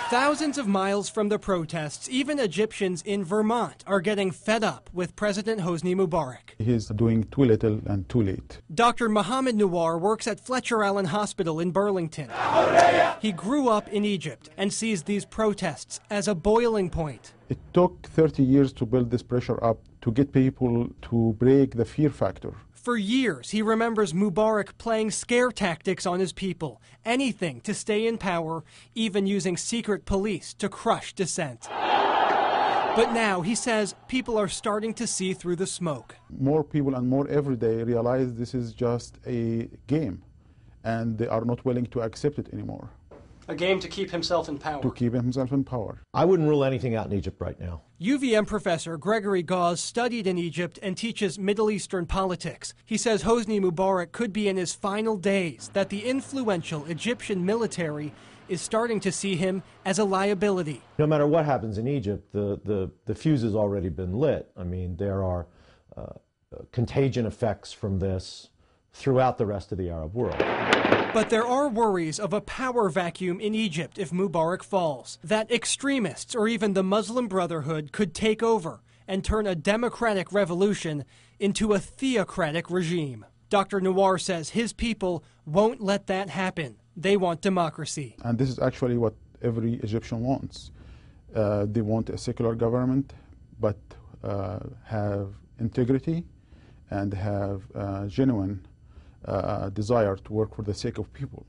Thousands of miles from the protests, even Egyptians in Vermont are getting fed up with President Hosni Mubarak. He's doing too little and too late. Dr. Mohammed Nawar works at Fletcher Allen Hospital in Burlington. He grew up in Egypt and sees these protests as a boiling point. It took 30 years to build this pressure up to get people to break the fear factor. For years, he remembers Mubarak playing scare tactics on his people, anything to stay in power, even using secret police to crush dissent. But now, he says, people are starting to see through the smoke. More people and more every day realize this is just a game, and they are not willing to accept it anymore. A game to keep himself in power. To keep himself in power. I wouldn't rule anything out in Egypt right now. UVM professor Gregory Gause studied in Egypt and teaches Middle Eastern politics. He says Hosni Mubarak could be in his final days, that the influential Egyptian military is starting to see him as a liability. No matter what happens in Egypt, the fuse has already been lit. I mean, there are contagion effects from this throughout the rest of the Arab world. But there are worries of a power vacuum in Egypt if Mubarak falls, that extremists or even the Muslim Brotherhood could take over and turn a democratic revolution into a theocratic regime. Dr. Nawar says his people won't let that happen. They want democracy. And this is actually what every Egyptian wants. They want a secular government, but have integrity and have genuine desire to work for the sake of people.